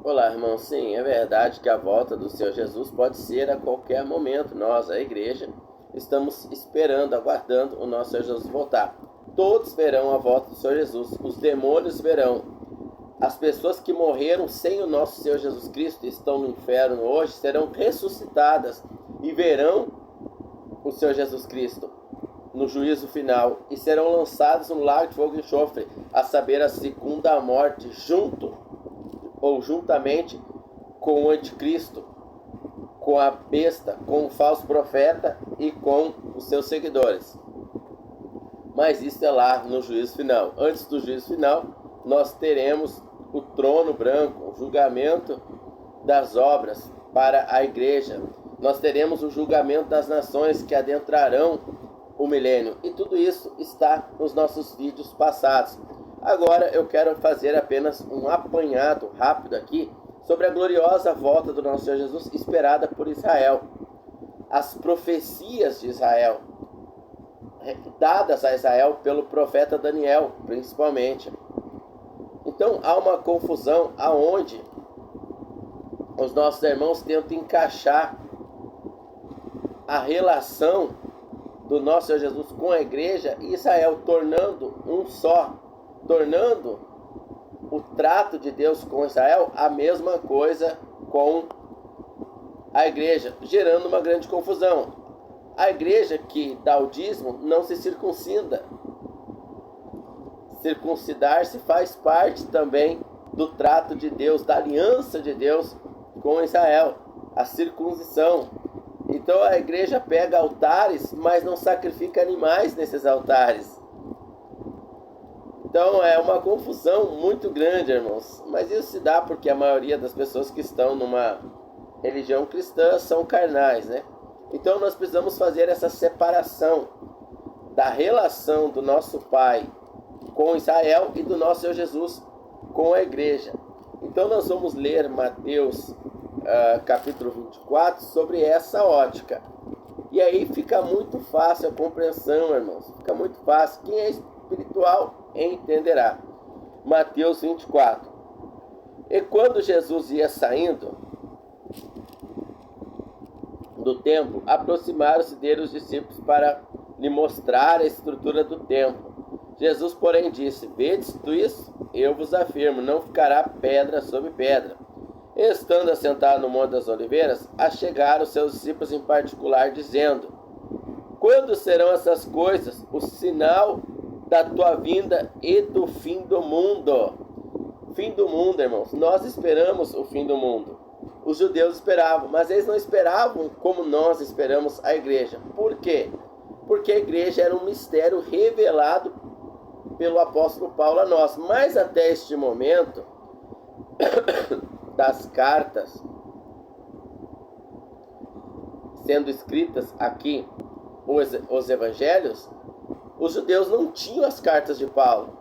Olá, irmão. Sim, é verdade que a volta do Senhor Jesus pode ser a qualquer momento. Nós, a igreja, estamos esperando, aguardando o nosso Senhor Jesus voltar. Todos verão a volta do Senhor Jesus. Os demônios verão. As pessoas que morreram sem o nosso Senhor Jesus Cristo e estão no inferno hoje serão ressuscitadas e verão o Senhor Jesus Cristo no juízo final e serão lançados no lago de fogo e enxofre, a saber, a segunda morte, juntamente com o anticristo, com a besta, com o falso profeta e com os seus seguidores. Mas isso é lá no juízo final. Antes do juízo final, nós teremos o trono branco, o julgamento das obras para a igreja. Nós teremos o julgamento das nações que adentrarão o milênio. E tudo isso está nos nossos vídeos passados. Agora eu quero fazer apenas um apanhado rápido aqui sobre a gloriosa volta do nosso Senhor Jesus esperada por Israel. As profecias de Israel, dadas a Israel pelo profeta Daniel, principalmente. Então há uma confusão aonde os nossos irmãos tentam encaixar a relação do nosso Senhor Jesus com a igreja e Israel, tornando um só, tornando o trato de Deus com Israel a mesma coisa com a igreja, gerando uma grande confusão. A igreja que dá o dízimo não se circuncida. Circuncidar-se faz parte também do trato de Deus, da aliança de Deus com Israel, a circuncisão. Então a igreja pega altares, mas não sacrifica animais nesses altares. Então é uma confusão muito grande, irmãos. Mas isso se dá porque a maioria das pessoas que estão numa religião cristã são carnais, né? Então nós precisamos fazer essa separação da relação do nosso Pai com Israel e do nosso Senhor Jesus com a igreja. Então nós vamos ler Mateus capítulo 24 sobre essa ótica. E aí fica muito fácil a compreensão, irmãos. Fica muito fácil. Quem é espiritual entenderá. Mateus 24. E quando Jesus ia saindo do templo, aproximaram-se dele os discípulos para lhe mostrar a estrutura do templo. Jesus, porém, disse: Vedes tu isso? Eu vos afirmo, não ficará pedra sobre pedra. Estando assentado no Monte das Oliveiras, achegaram seus discípulos em particular, dizendo: Quando serão essas coisas? O sinal da tua vinda e do fim do mundo. Fim do mundo, irmãos. Nós esperamos o fim do mundo. Os judeus esperavam, mas eles não esperavam como nós esperamos a igreja. Por quê? Porque a igreja era um mistério revelado pelo apóstolo Paulo a nós. Mas até este momento das cartas sendo escritas aqui, os evangelhos, os judeus não tinham as cartas de Paulo.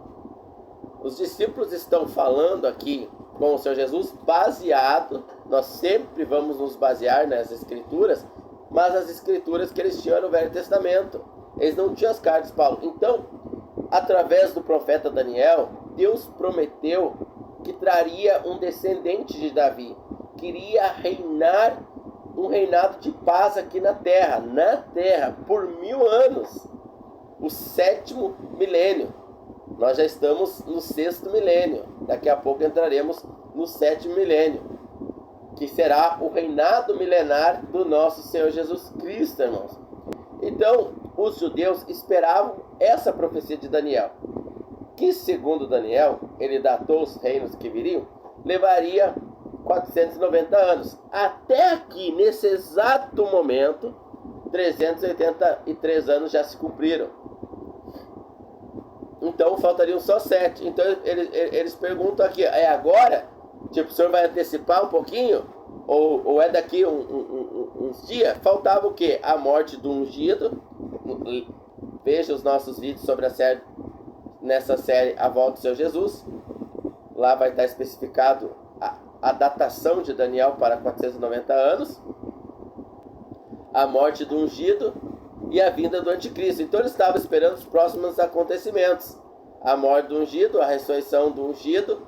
Os discípulos estão falando aqui com o Senhor Jesus baseado, nós sempre vamos nos basear nas escrituras, mas as escrituras que eles tinham no Velho Testamento. Eles não tinham as cartas de Paulo. Então, através do profeta Daniel, Deus prometeu que traria um descendente de Davi, queria reinar um reinado de paz aqui na terra, por 1000 anos, o 7º milênio. Nós já estamos no 6º milênio, daqui a pouco entraremos no 7º milênio, que será o reinado milenar do nosso Senhor Jesus Cristo, irmãos. Então, os judeus esperavam essa profecia de Daniel, que segundo Daniel, ele datou os reinos que viriam, levaria 490 anos. Até aqui, nesse exato momento, 383 anos já se cumpriram. Então faltariam só 7. Então eles perguntam aqui, é agora? Tipo, o senhor vai antecipar um pouquinho? Ou é daqui uns dias? Faltava o quê? A morte do ungido. Veja os nossos vídeos sobre a série, nessa série A Volta do Senhor Jesus. Lá vai estar especificado a datação de Daniel para 490 anos. A morte do ungido e a vinda do anticristo. Então ele estava esperando os próximos acontecimentos. A morte do ungido, a ressurreição do ungido,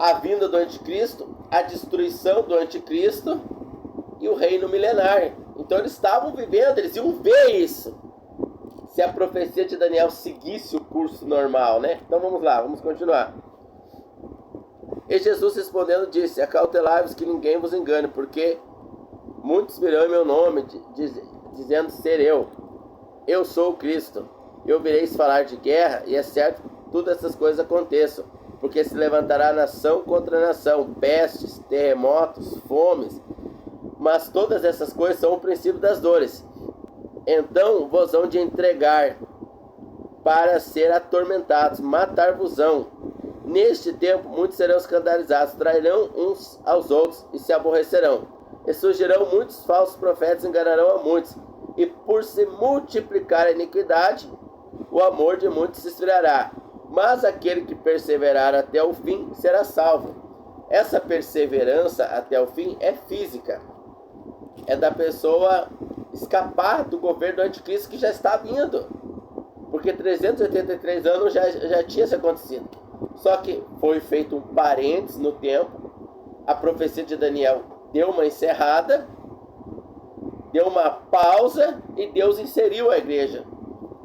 a vinda do anticristo, a destruição do anticristo e o reino milenar. Então eles estavam vivendo, eles iam ver isso, se a profecia de Daniel seguisse o curso normal, né? Então vamos lá, vamos continuar. E Jesus respondendo disse: acautelai-vos que ninguém vos engane, porque muitos virão em meu nome, dizendo ser eu sou o Cristo. E ouvireis falar de guerra, e é certo que todas essas coisas aconteçam, porque se levantará nação contra nação, pestes, terremotos, fomes, mas todas essas coisas são o princípio das dores. Então vos hão de entregar para ser atormentados, matar-vos-ão. Neste tempo muitos serão escandalizados, trairão uns aos outros e se aborrecerão. E surgirão muitos falsos profetas, enganarão a muitos. E por se multiplicar a iniquidade, o amor de muitos se esfriará. Mas aquele que perseverar até o fim será salvo. Essa perseverança até o fim é física. É da pessoa escapar do governo do anticristo que já está vindo. Porque 383 anos já tinha se acontecido. Só que foi feito um parênteses no tempo. A profecia de Daniel deu uma encerrada, deu uma pausa e Deus inseriu a igreja.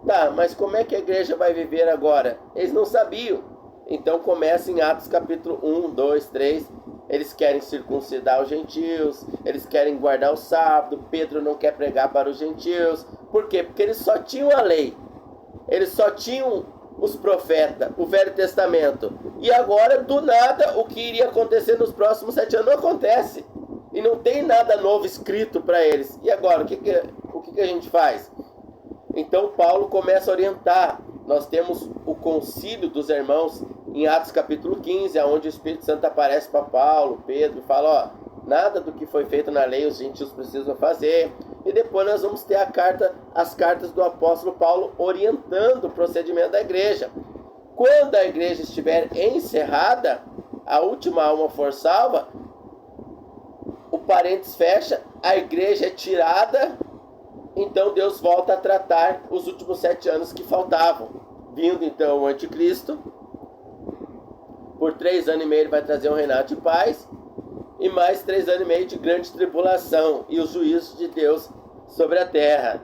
Tá, mas como é que a igreja vai viver agora? Eles não sabiam. Então começa em Atos capítulo 1, 2, 3. Eles querem circuncidar os gentios, eles querem guardar o sábado. Pedro não quer pregar para os gentios. Por quê? Porque eles só tinham a lei. Eles só tinham os profetas, o Velho Testamento. E agora, do nada, o que iria acontecer nos próximos 7 anos não acontece. E não tem nada novo escrito para eles. E agora, o que a gente faz? Então Paulo começa a orientar. Nós temos o concílio dos irmãos em Atos capítulo 15, onde o Espírito Santo aparece para Paulo, Pedro, e fala, nada do que foi feito na lei os gentios precisam fazer. E depois nós vamos ter as cartas do apóstolo Paulo orientando o procedimento da igreja. Quando a igreja estiver encerrada, a última alma for salva, o parênteses fecha, a igreja é tirada, então Deus volta a tratar os últimos 7 anos que faltavam. Vindo então o anticristo, por 3 anos e meio ele vai trazer um reinado de paz, e mais 3 anos e meio de grande tribulação e os juízos de Deus sobre a terra.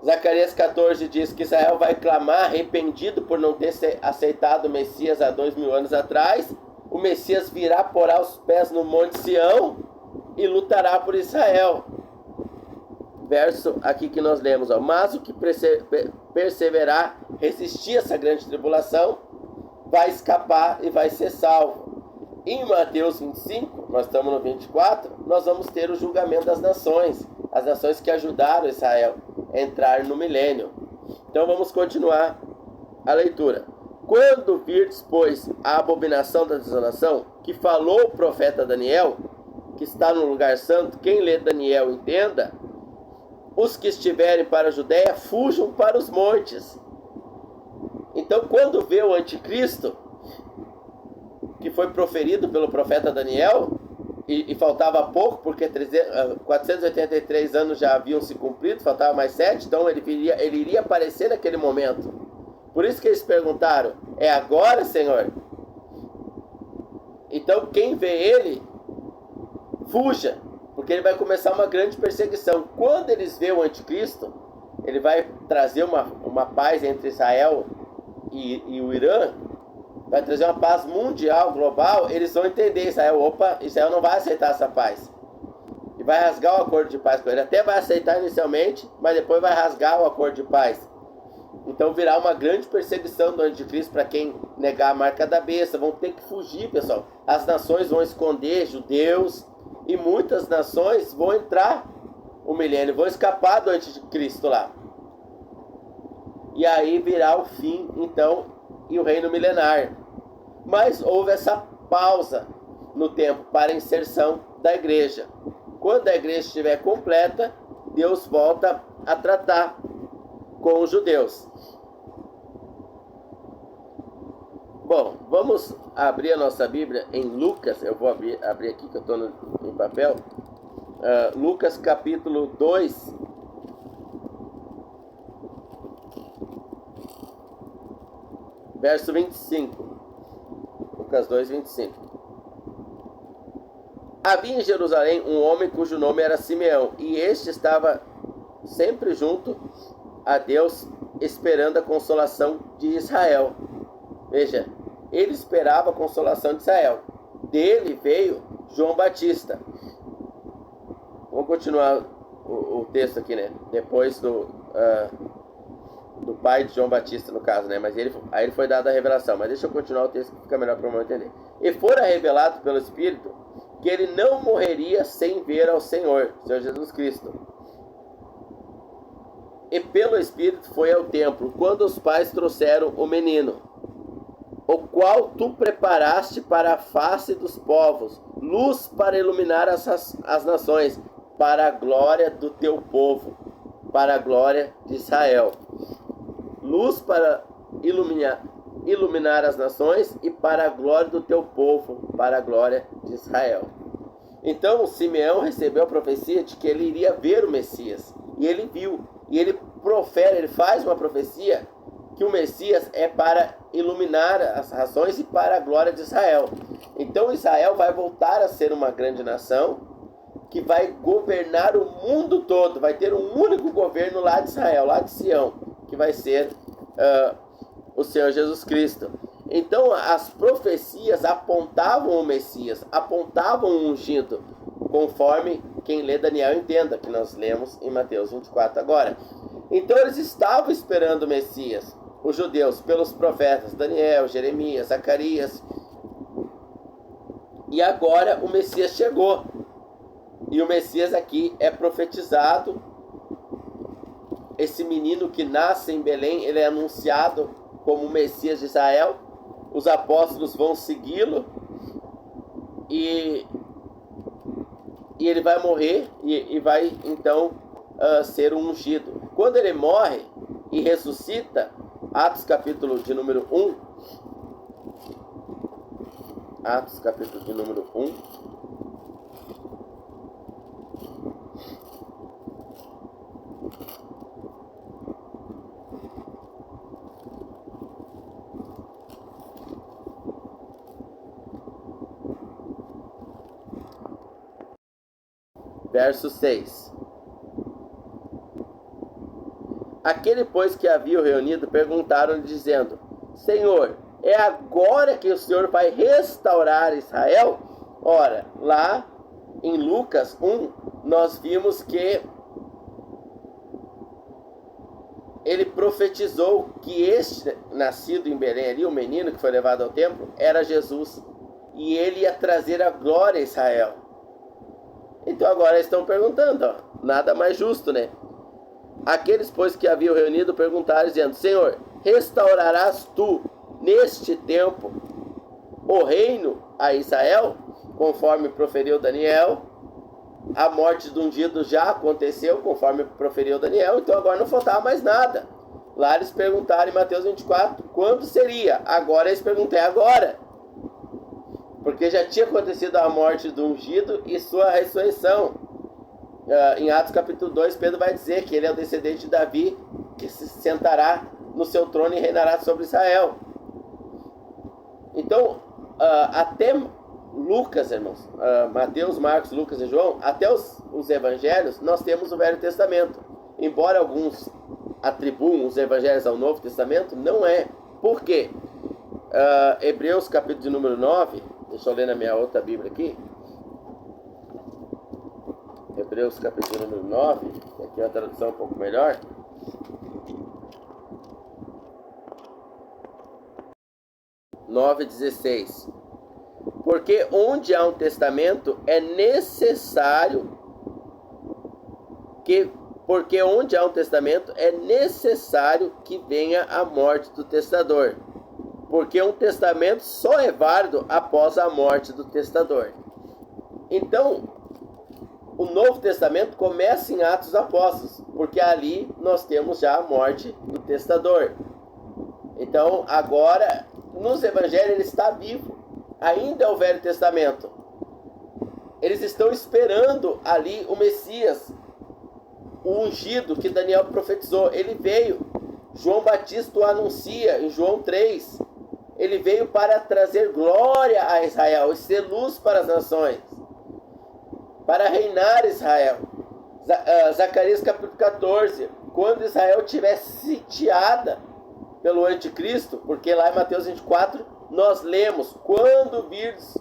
Zacarias 14 diz que Israel vai clamar arrependido por não ter aceitado o Messias há 2000 anos atrás. O Messias virá, porá os pés no monte Sião e lutará por Israel. Verso aqui que nós lemos, mas o que perseverar, resistir a essa grande tribulação, vai escapar e vai ser salvo. Em Mateus 25, nós estamos no 24, nós vamos ter o julgamento das nações, as nações que ajudaram Israel a entrar no milênio. Então vamos continuar a leitura. Quando virdes, pois, a abominação da desolação, que falou o profeta Daniel, que está no lugar santo, quem lê Daniel entenda, os que estiverem para a Judéia fujam para os montes. Então quando vê o anticristo, que foi proferido pelo profeta Daniel, e faltava pouco, porque 483 anos já haviam se cumprido, faltava mais 7, então ele iria aparecer naquele momento. Por isso que eles perguntaram, é agora, Senhor? Então quem vê ele, fuja, porque ele vai começar uma grande perseguição. Quando eles veem o anticristo, ele vai trazer uma paz entre Israel e o Irã, vai trazer uma paz mundial, global. Eles vão entender, Israel não vai aceitar essa paz, e vai rasgar o acordo de paz com ele. Até vai aceitar inicialmente, mas depois vai rasgar o acordo de paz. Então virá uma grande perseguição do anticristo para quem negar a marca da besta. Vão ter que fugir, pessoal. As nações vão esconder judeus, e muitas nações vão entrar o milênio, vão escapar do anticristo lá. E aí virá o fim, então, e o reino milenar. Mas houve essa pausa no tempo para a inserção da igreja. Quando a igreja estiver completa, Deus volta a tratar com os judeus. Bom, vamos abrir a nossa Bíblia em Lucas. Eu vou abrir aqui que eu estou em papel. Lucas capítulo 2. Verso 25. Lucas 2:25. Havia em Jerusalém um homem cujo nome era Simeão, e este estava sempre junto a Deus, esperando a consolação de Israel. Veja, ele esperava a consolação de Israel. Dele veio João Batista. Vamos continuar o texto aqui, né? Depois do pai de João Batista, no caso, né? Mas aí ele foi dada a revelação. Mas deixa eu continuar o texto que fica melhor para eu entender. E fora revelado pelo Espírito que ele não morreria sem ver ao Senhor Jesus Cristo. E pelo Espírito foi ao templo, quando os pais trouxeram o menino, o qual tu preparaste para a face dos povos, luz para iluminar as nações, para a glória do teu povo, para a glória de Israel. Luz para iluminar as nações e para a glória do teu povo, para a glória de Israel. Então Simeão recebeu a profecia de que ele iria ver o Messias, e ele viu, e ele faz uma profecia que o Messias é para iluminar as nações e para a glória de Israel. Então Israel vai voltar a ser uma grande nação, que vai governar o mundo todo, vai ter um único governo lá de Israel, lá de Sião, que vai ser o Senhor Jesus Cristo. Então as profecias apontavam o Messias, apontavam o ungido, conforme quem lê Daniel entenda, que nós lemos em Mateus 24 agora. Então eles estavam esperando o Messias, os judeus, pelos profetas Daniel, Jeremias, Zacarias. E agora o Messias chegou. E o Messias aqui é profetizado. Esse menino que nasce em Belém, ele é anunciado como o Messias de Israel. Os apóstolos vão segui-lo. E ele vai morrer e vai então ser ungido. Quando ele morre e ressuscita, Atos capítulo de número 1. Atos capítulo de número 1. Verso 6. Aquele, pois, que haviam reunido, perguntaram-lhe, dizendo: Senhor, é agora que o Senhor vai restaurar Israel? Ora, lá em Lucas 1, nós vimos que ele profetizou que este nascido em Belém ali, o menino que foi levado ao templo, era Jesus. E ele ia trazer a glória a Israel. Então agora eles estão perguntando, nada mais justo, né? Aqueles, pois, que haviam reunido, perguntaram, dizendo: Senhor, restaurarás tu, neste tempo, o reino a Israel? Conforme proferiu Daniel. A morte do ungido já aconteceu, conforme proferiu Daniel. Então agora não faltava mais nada. Lá eles perguntaram em Mateus 24, quando seria? Agora eles perguntam, agora. Porque já tinha acontecido a morte do ungido e sua ressurreição. Em Atos capítulo 2, Pedro vai dizer que ele é o descendente de Davi, que se sentará no seu trono e reinará sobre Israel. Então, até Lucas, irmãos, Mateus, Marcos, Lucas e João, até os evangelhos, nós temos o Velho Testamento. Embora alguns atribuam os evangelhos ao Novo Testamento, não é. Por quê? Hebreus capítulo de número 9, deixa eu ler na minha outra Bíblia aqui. Hebreus capítulo número 9, aqui é uma tradução um pouco melhor. Nove 16. Porque onde há um testamento é necessário que venha a morte do testador. Porque um testamento só é válido após a morte do testador. Então, o Novo Testamento começa em Atos dos Apóstolos, porque ali nós temos já a morte do testador. Então, agora, nos Evangelhos ele está vivo. Ainda é o Velho Testamento. Eles estão esperando ali o Messias, o ungido que Daniel profetizou. Ele veio. João Batista o anuncia em João 3. Ele veio para trazer glória a Israel e ser luz para as nações, para reinar Israel. Zacarias capítulo 14, quando Israel estiver sitiada pelo anticristo, porque lá em Mateus 24 nós lemos: quando virdes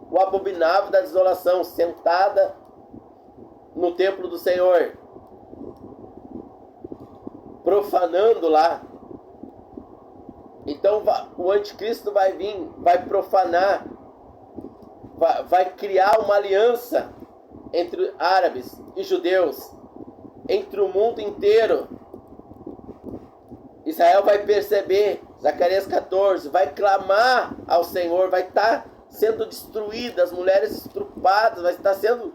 o abominável da desolação sentada no templo do Senhor, profanando lá. Então o anticristo vai vir, vai profanar, vai criar uma aliança entre árabes e judeus, entre o mundo inteiro. Israel vai perceber, Zacarias 14, vai clamar ao Senhor, vai estar sendo destruída, as mulheres estrupadas, vai estar sendo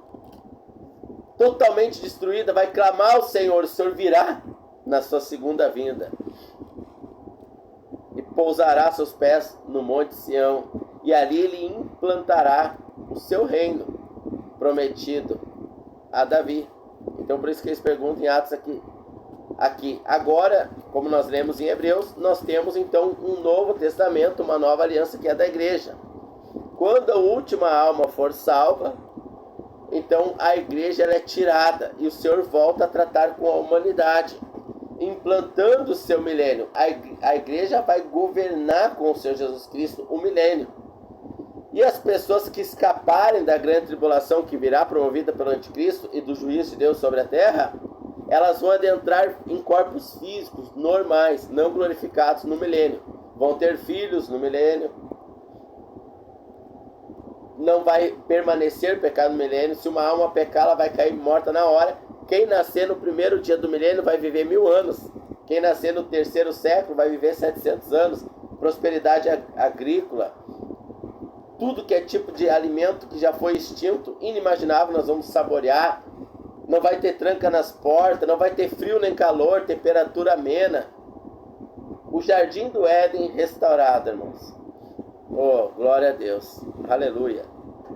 totalmente destruída, vai clamar ao Senhor, o Senhor virá na sua segunda vinda e pousará seus pés no monte Sião, e ali ele implantará o seu reino prometido a Davi. Então por isso que eles perguntam em Atos aqui. Agora, como nós lemos em Hebreus, nós temos então um novo testamento, uma nova aliança que é da igreja. Quando a última alma for salva, então a igreja ela é tirada e o Senhor volta a tratar com a humanidade, implantando o seu milênio. A igreja vai governar com o Senhor Jesus Cristo o milênio. E as pessoas que escaparem da grande tribulação que virá promovida pelo anticristo e do juízo de Deus sobre a terra, elas vão adentrar em corpos físicos normais, não glorificados no milênio. Vão ter filhos no milênio. Não vai permanecer pecado no milênio. Se uma alma pecar, ela vai cair morta na hora. Quem nascer no primeiro dia do milênio vai viver 1000 anos. Quem nascer no terceiro século vai viver 700 anos. Prosperidade agrícola. Tudo que é tipo de alimento que já foi extinto, inimaginável, nós vamos saborear. Não vai ter tranca nas portas, não vai ter frio nem calor, temperatura amena. O jardim do Éden restaurado, irmãos. Oh, glória a Deus. Aleluia.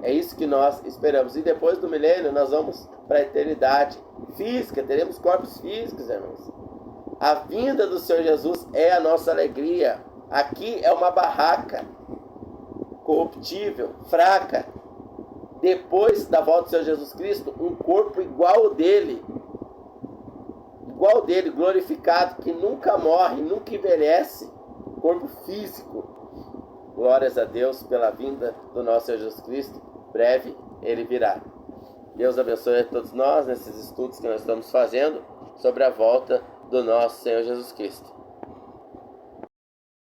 É isso que nós esperamos. E depois do milênio nós vamos para a eternidade física. Teremos corpos físicos, irmãos. A vinda do Senhor Jesus é a nossa alegria. Aqui é uma barraca corruptível, fraca. Depois da volta do Senhor Jesus Cristo, um corpo igual dele, glorificado, que nunca morre, nunca envelhece, corpo físico. Glórias a Deus pela vinda do nosso Senhor Jesus Cristo. Breve ele virá. Deus abençoe a todos nós nesses estudos que nós estamos fazendo sobre a volta do nosso Senhor Jesus Cristo.